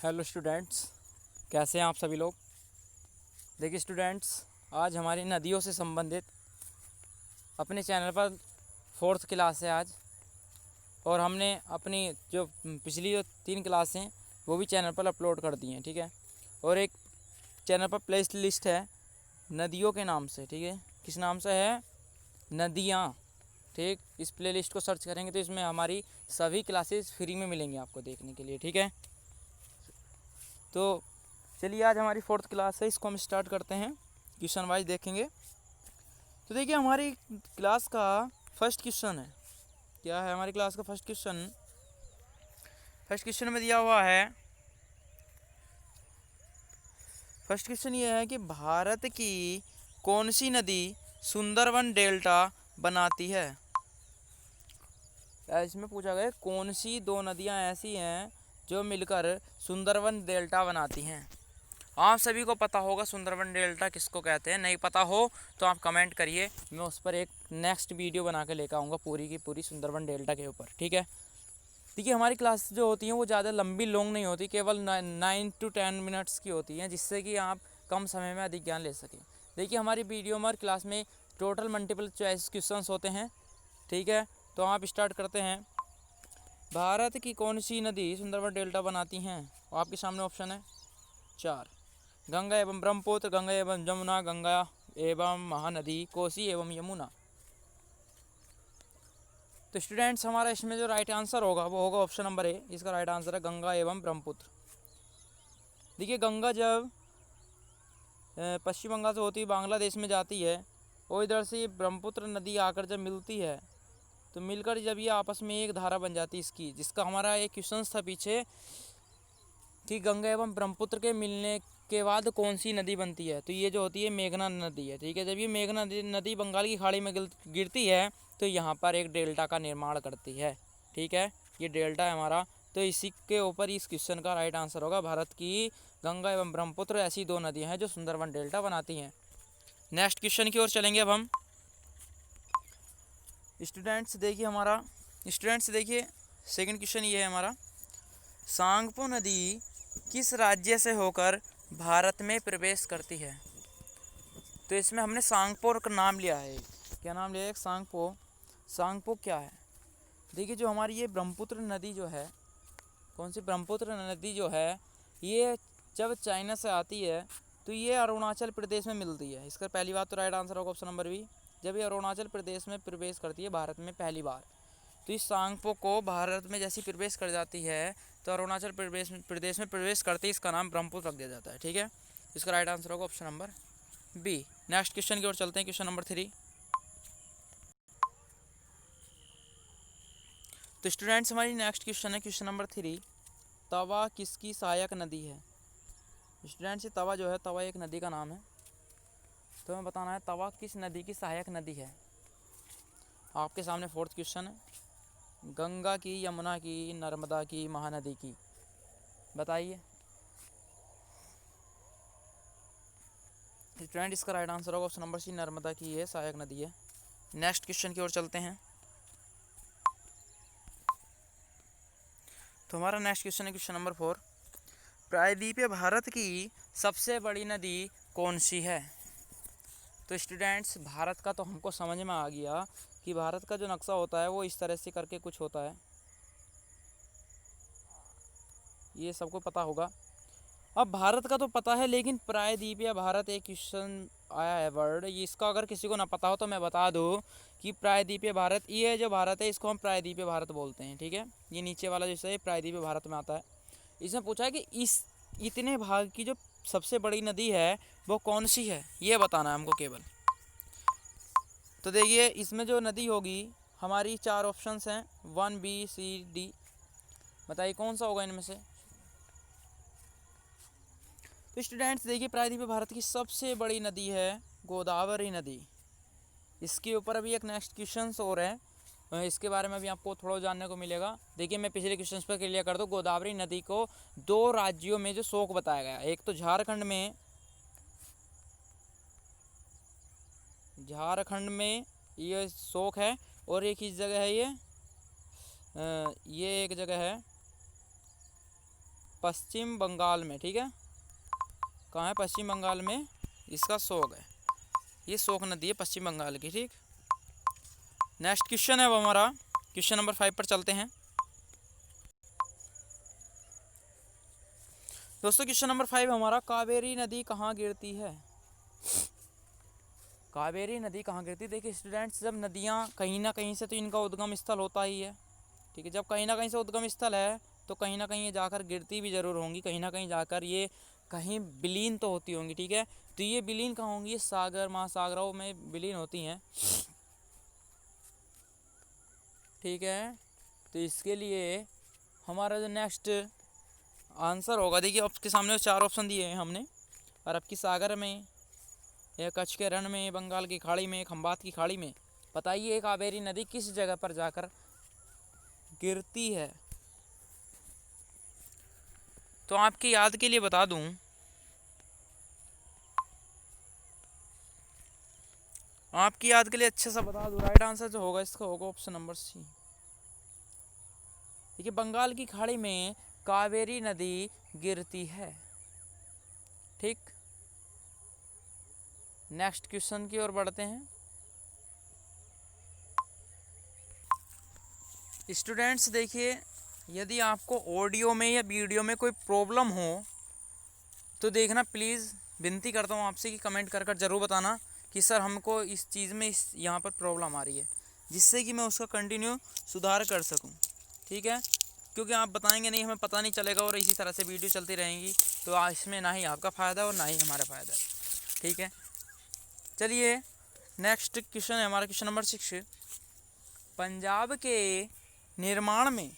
Hello students, कैसे हैं आप सभी लोग। देखिए स्टूडेंट्स, आज हमारी नदियों से संबंधित अपने चैनल पर 4th क्लास है आज, और हमने अपनी जो पिछली जो 3 क्लास हैं वो भी चैनल पर अपलोड कर दी हैं, ठीक है। और एक चैनल पर प्ले लिस्ट है नदियों के नाम से, ठीक है। किस नाम से है? नदियाँ, ठीक। इस प्ले लिस्ट को सर्च करेंगे तो इसमें हमारी सभी क्लासेस फ्री में मिलेंगी आपको देखने के लिए, ठीक है। तो चलिए, आज हमारी 4th क्लास है, इसको हम स्टार्ट करते हैं। क्वेश्चन वाइज देखेंगे। तो देखिए, हमारी क्लास का फर्स्ट क्वेश्चन है। क्या है हमारी क्लास का फर्स्ट क्वेश्चन? फर्स्ट क्वेश्चन में दिया हुआ है, फर्स्ट क्वेश्चन ये है कि भारत की कौन सी नदी सुंदरवन डेल्टा बनाती है। इसमें पूछा गया कौन सी 2 नदियां ऐसी हैं जो मिलकर सुंदरवन डेल्टा बनाती हैं। आप सभी को पता होगा सुंदरवन डेल्टा किसको कहते हैं। नहीं पता हो तो आप कमेंट करिए, मैं उस पर एक नेक्स्ट वीडियो बना के लेकर आऊँगा पूरी की पूरी सुंदरवन डेल्टा के ऊपर, ठीक है। देखिए, हमारी क्लास जो होती हैं वो ज़्यादा लंबी लॉन्ग नहीं होती, केवल 9 to 10 मिनट्स की होती हैं, जिससे कि आप कम समय में अधिक ज्ञान ले सकें। देखिए, हमारी वीडियो में क्लास में टोटल मल्टीपल चॉइस क्वेश्चंस होते हैं, ठीक है। तो आप स्टार्ट करते हैं। भारत की कौन सी नदी सुंदरवन डेल्टा बनाती हैं? आपके सामने ऑप्शन है 4। गंगा एवं ब्रह्मपुत्र, गंगा एवं जमुना, गंगा एवं महानदी, कोसी एवं यमुना। तो स्टूडेंट्स, हमारा इसमें जो राइट आंसर होगा वो होगा ऑप्शन नंबर ए। इसका राइट आंसर है गंगा एवं ब्रह्मपुत्र। देखिए, गंगा जब पश्चिम बंगाल से होती बांग्लादेश में जाती है, और इधर से ब्रह्मपुत्र नदी आकर जब मिलती है, तो मिलकर जब ये आपस में एक धारा बन जाती है इसकी, जिसका हमारा एक क्वेश्चन था पीछे कि गंगा एवं ब्रह्मपुत्र के मिलने के बाद कौन सी नदी बनती है। तो ये जो होती है मेघना नदी है, ठीक है। जब ये मेघना नदी बंगाल की खाड़ी में गिरती है तो यहाँ पर एक डेल्टा का निर्माण करती है, ठीक है। ये डेल्टा है हमारा। तो इसी के ऊपर इस क्वेश्चन का राइट आंसर होगा भारत की गंगा एवं ब्रह्मपुत्र ऐसी 2 नदियाँ हैं जो सुंदरवन डेल्टा बनाती हैं। नेक्स्ट क्वेश्चन की ओर चलेंगे अब हम। स्टूडेंट्स देखिए सेकंड क्वेश्चन ये है हमारा, सांगपो नदी किस राज्य से होकर भारत में प्रवेश करती है। तो इसमें हमने सांगपो का नाम लिया है। क्या नाम लिया है? सांगपो। सांगपो क्या है? देखिए, जो हमारी ये ब्रह्मपुत्र नदी जो है, कौन सी ब्रह्मपुत्र नदी जो है, ये जब चाइना से आती है तो ये अरुणाचल प्रदेश में मिलती है। इसका पहली बात तो राइट आंसर होगा ऑप्शन नंबर बी। जब ये अरुणाचल प्रदेश में प्रवेश करती है भारत में पहली बार, तो इस सांगपो को भारत में जैसी प्रवेश कर जाती है तो अरुणाचल प्रदेश में प्रवेश करते ही इसका नाम ब्रह्मपुत्र रख दिया जाता है, ठीक है। इसका राइट आंसर होगा option number B. Next question की ओर चलते हैं, क्वेश्चन नंबर 3। तो स्टूडेंट्स, हमारी नेक्स्ट क्वेश्चन है क्वेश्चन नंबर 3, तवा किसकी सहायक नदी है। स्टूडेंट्स, ये तवा जो है, तवा एक नदी का नाम है। तो हमें बताना है तवा किस नदी की सहायक नदी है। आपके सामने 4th क्वेश्चन है, गंगा की, यमुना की, नर्मदा की, महानदी की, बताइए। स्टूडेंट, इसका राइट आंसर होगा ऑप्शन नंबर सी, नर्मदा की ये सहायक नदी है। नेक्स्ट क्वेश्चन की ओर चलते हैं। तो हमारा नेक्स्ट क्वेश्चन है क्वेश्चन नंबर 4, प्रायद्वीपीय भारत की सबसे बड़ी नदी कौन सी है। तो स्टूडेंट्स, भारत का तो हमको समझ में आ गया कि भारत का जो नक्शा होता है वो इस तरह से करके कुछ होता है, ये सबको पता होगा। अब भारत का तो पता है, लेकिन प्रायद्वीपीय भारत एक क्वेश्चन आया है वर्ड, इसका अगर किसी को ना पता हो तो मैं बता दूं कि प्रायद्वीपीय भारत, ये जो भारत है इसको हम प्रायद्वीपीय भारत बोलते हैं, ठीक है। ये नीचे वाला जैसे है प्रायद्वीपीय भारत में आता है। इसमें पूछा है कि इस इतने भाग की जो सबसे बड़ी नदी है वो कौन सी है, ये बताना है हमको केवल। तो देखिए, इसमें जो नदी होगी, हमारी 4 ऑप्शंस हैं 1 B C D। बताइए कौन सा होगा इनमें से। तो स्टूडेंट्स देखिए, प्रायद्वीपीय भारत की सबसे बड़ी नदी है गोदावरी नदी। इसके ऊपर अभी एक नेक्स्ट क्वेश्चन और है, इसके बारे में भी आपको थोड़ा जानने को मिलेगा। देखिए, मैं पिछले क्वेश्चन पर क्लियर कर दूँ, गोदावरी नदी को 2 राज्यों में जो शोक बताया गया, एक तो झारखंड में ये शोक है, और एक इस जगह है ये एक जगह है पश्चिम बंगाल में, ठीक है। कहाँ है? पश्चिम बंगाल में इसका शोक है। ये शोक नदी है पश्चिम बंगाल की, ठीक। नेक्स्ट क्वेश्चन है वो हमारा क्वेश्चन नंबर 5 पर चलते हैं। दोस्तों क्वेश्चन नंबर 5 हमारा, कावेरी नदी कहाँ गिरती है? कावेरी नदी कहाँ गिरती है? देखिए स्टूडेंट्स, जब नदियाँ कहीं ना कहीं से तो इनका उद्गम स्थल होता ही है, ठीक है। जब कहीं ना कहीं से उद्गम स्थल है तो कहीं ना कहीं ये जाकर गिरती भी ज़रूर होंगी, कहीं ना कहीं जाकर ये कहीं विलीन तो होती होंगी, ठीक है। तो ये विलीन कहाँ होंगी? ये सागर महासागरों में विलीन होती हैं, ठीक है। तो इसके लिए हमारा जो नेक्स्ट आंसर होगा, देखिए आपके सामने 4 ऑप्शन दिए हैं हमने। अरब की सागर में, या कच्छ के रण में, बंगाल की खाड़ी में, खंबात की खाड़ी में। बताइए कावेरी नदी किस जगह पर जाकर गिरती है? तो आपकी याद के लिए बता दूं, आपकी याद के लिए अच्छे से बता दूं, राइट आंसर जो होगा इसका होगा ऑप्शन नंबर सी। देखिए बंगाल की खाड़ी में कावेरी नदी गिरती है, ठीक। नेक्स्ट क्वेश्चन की ओर बढ़ते हैं। स्टूडेंट्स देखिए, यदि आपको ऑडियो में या वीडियो में कोई प्रॉब्लम हो तो देखना प्लीज़, विनती करता हूँ आपसे कि कमेंट कर कर ज़रूर बताना कि सर हमको इस चीज़ में इस यहाँ पर प्रॉब्लम आ रही है, जिससे कि मैं उसका कंटिन्यू सुधार कर सकूँ, ठीक है। क्योंकि आप बताएंगे नहीं, हमें पता नहीं चलेगा और इसी तरह से वीडियो चलती रहेंगी तो इसमें ना ही आपका फ़ायदा और ना ही हमारा फ़ायदा, ठीक है। चलिए नेक्स्ट क्वेश्चन है हमारा क्वेश्चन नंबर 6। पंजाब के निर्माण में,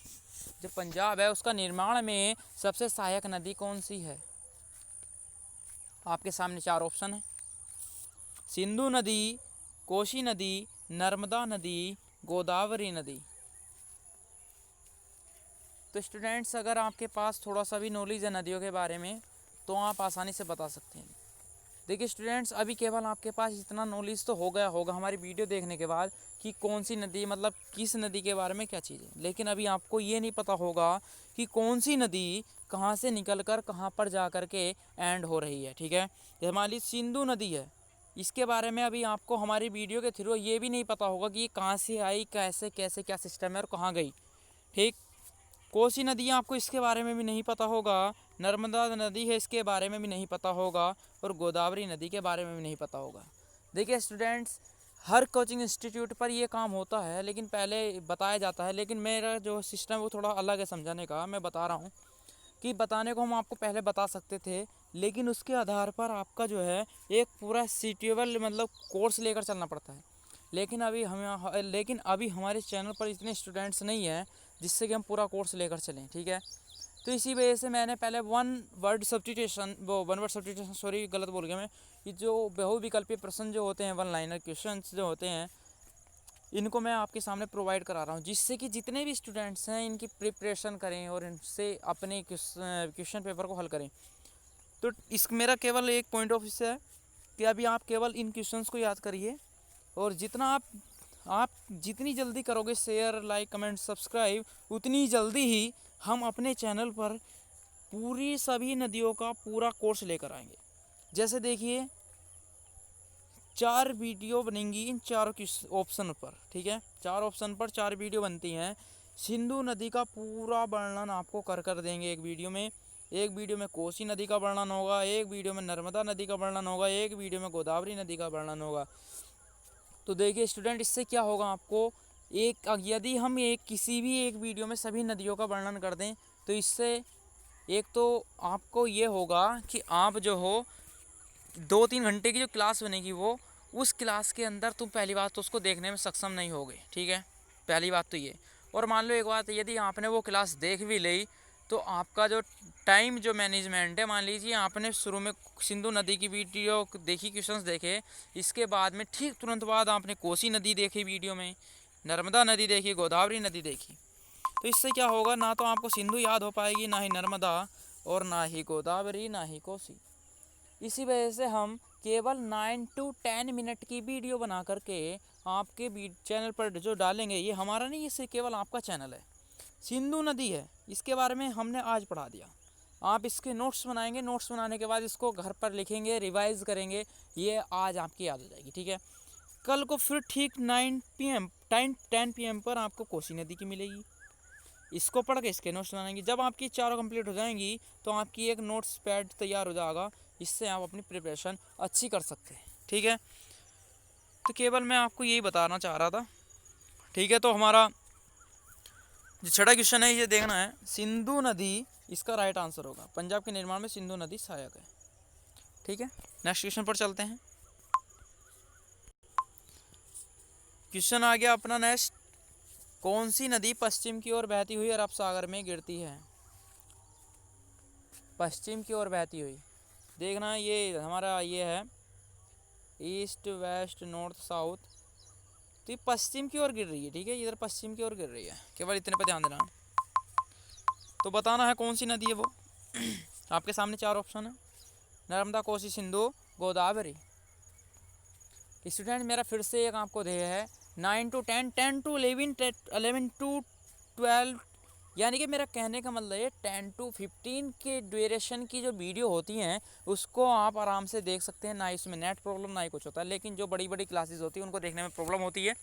जो पंजाब है उसका निर्माण में सबसे सहायक नदी कौन सी है? आपके सामने 4 ऑप्शन है। सिंधु नदी, कोसी नदी, नर्मदा नदी, गोदावरी नदी। तो स्टूडेंट्स अगर आपके पास थोड़ा सा भी नॉलेज है नदियों के बारे में तो आप आसानी से बता सकते हैं। देखिए स्टूडेंट्स, अभी केवल आपके पास इतना नॉलेज तो हो गया होगा हमारी वीडियो देखने के बाद कि कौन सी नदी, मतलब किस नदी के बारे में क्या चीज़ है, लेकिन अभी आपको ये नहीं पता होगा कि कौन सी नदी कहाँ से निकल कर कहाँ पर जा कर के एंड हो रही है, ठीक है। ये हमारी सिंधु नदी है, इसके बारे में अभी आपको हमारी वीडियो के थ्रू ये भी नहीं पता होगा कि ये कहाँ से आई, कैसे कैसे क्या सिस्टम है और कहाँ गई, ठीक। कोसी नदी आपको इसके बारे में भी नहीं पता होगा, नर्मदा नदी है इसके बारे में भी नहीं पता होगा, और गोदावरी नदी के बारे में भी नहीं पता होगा। देखिए स्टूडेंट्स, हर कोचिंग इंस्टीट्यूट पर ये काम होता है, लेकिन पहले बताया जाता है, लेकिन मेरा जो सिस्टम है वो थोड़ा अलग है समझाने का। मैं बता रहा हूँ कि बताने को हम आपको पहले बता सकते थे, लेकिन उसके आधार पर आपका जो है एक पूरा सीटेबल मतलब कोर्स लेकर चलना पड़ता है। लेकिन अभी हमारे चैनल पर इतने स्टूडेंट्स नहीं हैं जिससे कि हम पूरा कोर्स लेकर चलें, ठीक है। तो इसी वजह से मैंने पहले वन वर्ड सब्स्टिट्यूशन सॉरी गलत बोल गया मैं, ये जो बहुविकल्पीय प्रश्न जो होते हैं, वन लाइनर क्वेश्चंस जो होते हैं, इनको मैं आपके सामने प्रोवाइड करा रहा हूँ, जिससे कि जितने भी स्टूडेंट्स हैं इनकी प्रिपरेशन करें और इनसे अपने क्वेश्चन पेपर को हल करें। तो इस मेरा केवल एक पॉइंट ऑफ व्यू है कि अभी आप केवल इन क्वेश्चंस को याद करिए, और जितना आप जितनी जल्दी करोगे शेयर, लाइक, कमेंट, सब्सक्राइब, उतनी जल्दी ही हम अपने चैनल पर पूरी सभी नदियों का पूरा कोर्स लेकर आएंगे। जैसे देखिए 4 वीडियो बनेंगी इन चारों ऑप्शन पर, ठीक है। 4 ऑप्शन पर 4 वीडियो बनती हैं। सिंधु नदी का पूरा वर्णन आपको कर देंगे एक वीडियो में। एक वीडियो में कोसी नदी का वर्णन होगा, एक वीडियो में नर्मदा नदी का वर्णन होगा, एक वीडियो में गोदावरी नदी का वर्णन होगा। तो देखिए स्टूडेंट, इससे क्या होगा आपको, यदि हम किसी भी एक वीडियो में सभी नदियों का वर्णन कर दें तो इससे एक तो आपको ये होगा कि आप जो हो 2-3 घंटे की जो क्लास बनेगी वो उस क्लास के अंदर तुम पहली बात तो उसको देखने में सक्षम नहीं होगे, ठीक है। पहली बात तो ये। और मान लो एक बात, यदि आपने वो क्लास देख भी ली तो आपका जो टाइम जो मैनेजमेंट है, मान लीजिए आपने शुरू में सिंधु नदी की वीडियो देखी, क्वेश्चंस देखे, इसके बाद में ठीक तुरंत बाद आपने कोसी नदी देखी वीडियो में, नर्मदा नदी देखी, गोदावरी नदी देखी, तो इससे क्या होगा, ना तो आपको सिंधु याद हो पाएगी, ना ही नर्मदा, और ना ही गोदावरी, ना ही कोसी। इसी वजह से हम केवल 9 to 10 मिनट की वीडियो बना करके आपके चैनल पर जो डालेंगे, ये हमारा नहीं, ये केवल आपका चैनल है। सिंधु नदी है, इसके बारे में हमने आज पढ़ा दिया, आप इसके नोट्स बनाएंगे, नोट्स बनाने के बाद इसको घर पर लिखेंगे, रिवाइज करेंगे, ये आज आपकी याद हो जाएगी। ठीक है, कल को फिर ठीक 9 PM 10 PM पर आपको कोसी नदी की मिलेगी। इसको पढ़ के इसके नोट्स बनाएंगे। जब आपकी चारों कंप्लीट हो जाएंगी तो आपकी एक नोट्स पैड तैयार हो जाएगा, इससे आप अपनी प्रिपरेशन अच्छी कर सकते हैं। ठीक है, तो केवल मैं आपको यही बताना चाह रहा था। ठीक है, तो हमारा जो छठा क्वेश्चन है ये देखना है, सिंधु नदी इसका राइट आंसर होगा। पंजाब के निर्माण में सिंधु नदी सहायक है। ठीक है, नेक्स्ट क्वेश्चन पर चलते हैं। क्वेश्चन आ गया अपना नेक्स्ट, कौन सी नदी पश्चिम की ओर बहती हुई अरब सागर में गिरती है? पश्चिम की ओर बहती हुई, देखना ये हमारा ये है ईस्ट वेस्ट नॉर्थ साउथ, तो ये पश्चिम की ओर गिर रही है। ठीक है, इधर पश्चिम की ओर गिर रही है, केवल इतने पर ध्यान देना। तो बताना है कौन सी नदी है वो। आपके सामने चार ऑप्शन है, नर्मदा, कोसी, सिंधु, गोदावरी। स्टूडेंट मेरा फिर से एक आपको ध्येय है 9 to 10, 10 to 11, 11 to 12, यानी कि मेरा कहने का मतलब है 10 to 15 के ड्यूरेशन की जो वीडियो होती हैं उसको आप आराम से देख सकते हैं, ना इसमें नेट प्रॉब्लम ना ही कुछ होता है। लेकिन जो बड़ी बड़ी क्लासेस होती है उनको देखने में प्रॉब्लम होती है।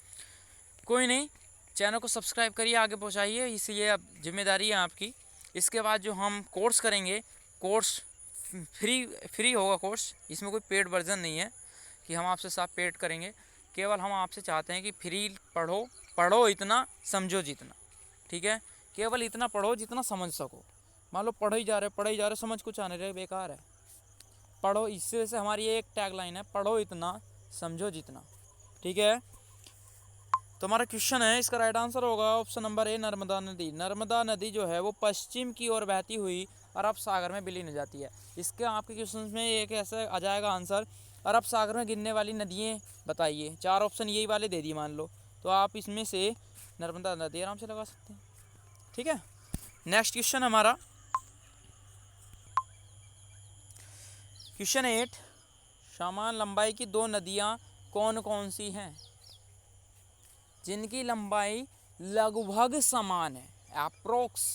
कोई नहीं, चैनल को सब्सक्राइब करिए, आगे पहुँचाइए, इसलिए अब जिम्मेदारी है आपकी। इसके बाद जो हम कोर्स करेंगे, कोर्स फ्री होगा कोर्स, इसमें कोई पेड वर्जन नहीं है कि हम आपसे साथ पेड करेंगे। केवल हम आपसे चाहते हैं कि फ्री पढ़ो इतना, समझो जितना। ठीक है, केवल इतना पढ़ो जितना समझ सको। मान लो पढ़ ही जा रहे समझ कुछ आने रहे, बेकार है। पढ़ो, इससे वजह से हमारी एक टैगलाइन है, पढ़ो इतना समझो जितना। ठीक है, तो हमारा क्वेश्चन है, इसका राइट आंसर होगा ऑप्शन नंबर ए, नर्मदा नदी। नर्मदा नदी जो है वो पश्चिम की ओर बहती हुई अरब सागर में विलीन हो जाती है। इसके आपके क्वेश्चन में एक ऐसा आ जाएगा आंसर, अरब सागर में गिरने वाली नदियाँ बताइए। चार ऑप्शन यही वाले दे दिए मान लो, तो आप इसमें से नर्मदा नदी आराम से लगा सकते हैं। ठीक है, नेक्स्ट क्वेश्चन हमारा क्वेश्चन 8, समान लंबाई की दो नदियाँ कौन कौन सी हैं जिनकी लंबाई लगभग समान है? अप्रोक्स,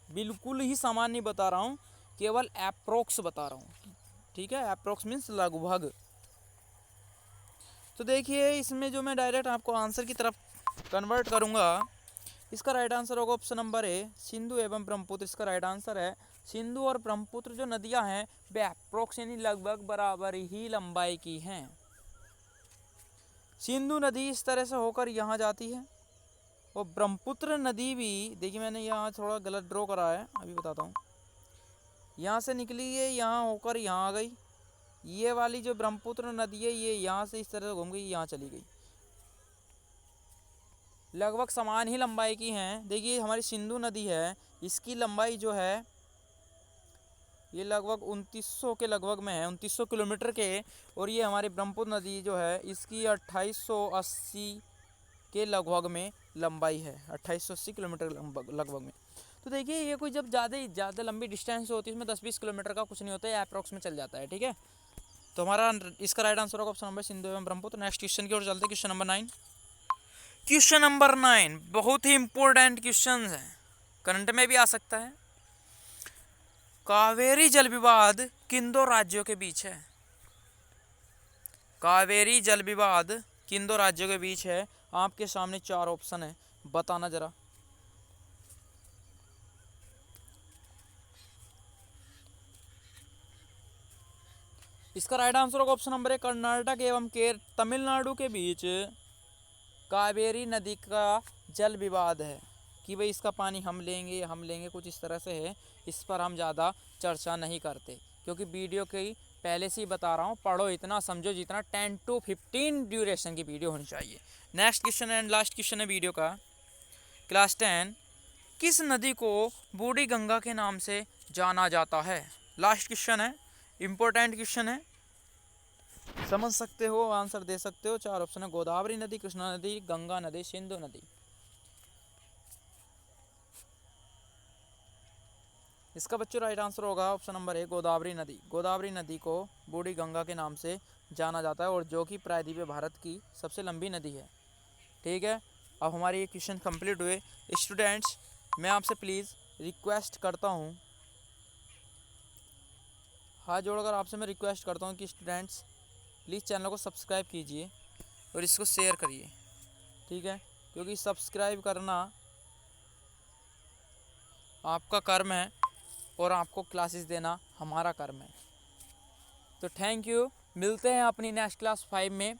बिल्कुल ही समान नहीं बता रहा हूँ, केवल अप्रोक्स बता रहा हूँ। ठीक है, अप्रोक्स मीन्स लगभग। तो देखिए इसमें जो मैं डायरेक्ट आपको आंसर की तरफ कन्वर्ट करूँगा, इसका राइट आंसर होगा ऑप्शन नंबर ए, सिंधु एवं ब्रह्मपुत्र। इसका राइट आंसर है सिंधु और ब्रह्मपुत्र जो नदियाँ हैं वे अप्रोक्स यानी लगभग बराबर ही लंबाई की हैं। सिंधु नदी इस तरह से होकर यहाँ जाती है और ब्रह्मपुत्र नदी भी, देखिए मैंने यहाँ थोड़ा गलत ड्रॉ करा है, अभी बताता हूँ। यहाँ से निकली है, यहाँ होकर यहाँ आ गई। ये वाली जो ब्रह्मपुत्र नदी है ये यहाँ से इस तरह से घूम गई, यहाँ चली गई। लगभग समान ही लंबाई की हैं। देखिए हमारी सिंधु नदी है, इसकी लंबाई जो है ये लगभग 2900 के लगभग में है, 2900 किलोमीटर के। और ये हमारी ब्रह्मपुत्र नदी जो है इसकी 2880 के लगभग में लंबाई है, 2880 किलोमीटर लगभग में। तो देखिए ये कोई जब ज़्यादा लंबी डिस्टेंस होती है इसमें 10-20 किलोमीटर का कुछ नहीं होता है, अप्रॉक्स में चल जाता है। ठीक है, तो हमारा इसका राइट आंसर होगा ऑप्शन नंबर सिंधु एवं ब्रह्मपुत्र। नेक्स्ट क्वेश्चन की ओर चलते हैं, क्वेश्चन नंबर 9। क्वेश्चन नंबर 9 बहुत ही इंपॉर्टेंट क्वेश्चन है, करंट में भी आ सकता है। कावेरी जल विवाद किन दो राज्यों के बीच है? कावेरी जल विवाद किन दो राज्यों के बीच है? आपके सामने चार ऑप्शन है, बताना जरा। इसका राइट आंसर होगा ऑप्शन नंबर 1, कर्नाटक एवं तमिलनाडु के बीच कावेरी नदी का जल विवाद है कि भाई इसका पानी हम लेंगे कुछ इस तरह से है। इस पर हम ज़्यादा चर्चा नहीं करते क्योंकि वीडियो की पहले से ही बता रहा हूँ, पढ़ो इतना समझो जितना, 10 to 15 ड्यूरेशन की वीडियो होनी चाहिए। Next question and last question है वीडियो का, क्लास 10, किस नदी को बूढ़ी गंगा के नाम से जाना जाता है? लास्ट क्वेश्चन है, इम्पोर्टेंट क्वेश्चन है, समझ सकते हो, आंसर दे सकते हो। चार ऑप्शन है, गोदावरी नदी, कृष्णा नदी, गंगा नदी, सिंधु नदी। इसका बच्चों राइट आंसर होगा ऑप्शन नंबर 1, गोदावरी नदी। गोदावरी नदी को बूढ़ी गंगा के नाम से जाना जाता है और जो कि प्रायद्वीपीय भारत की सबसे लंबी नदी है। ठीक है, अब हमारे ये क्वेश्चन कंप्लीट हुए। स्टूडेंट्स मैं आपसे प्लीज़ रिक्वेस्ट करता हूँ हाथ जोड़कर आपसे मैं रिक्वेस्ट करता हूँ कि स्टूडेंट्स प्लीज़ चैनल को सब्सक्राइब कीजिए और इसको शेयर करिए, ठीक है, क्योंकि सब्सक्राइब करना आपका कर्म है और आपको क्लासेस देना हमारा कर्म है। तो थैंक यू, मिलते हैं अपनी नेक्स्ट क्लास 5 में।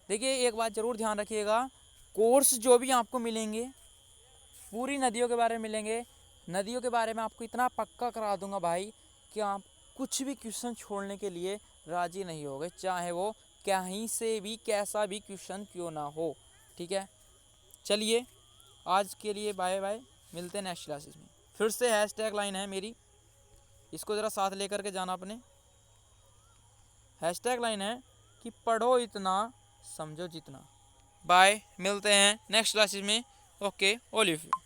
देखिए एक बात ज़रूर ध्यान रखिएगा, कोर्स जो भी आपको मिलेंगे पूरी नदियों के बारे में मिलेंगे। नदियों के बारे में आपको इतना पक्का करा दूंगा भाई कि आप कुछ भी क्वेश्चन छोड़ने के लिए राज़ी नहीं होगे, चाहे वो कहीं से भी कैसा भी क्वेश्चन क्यों ना हो, ठीक है। चलिए आज के लिए बाय बाय, मिलते हैं नेक्स्ट क्लासेस में। फिर से हैशटैग लाइन है मेरी, इसको ज़रा साथ लेकर के जाना अपने। हैशटैग लाइन है कि पढ़ो इतना समझो जितना। बाय, मिलते हैं नेक्स्ट क्लासेस में। Okay, all of you.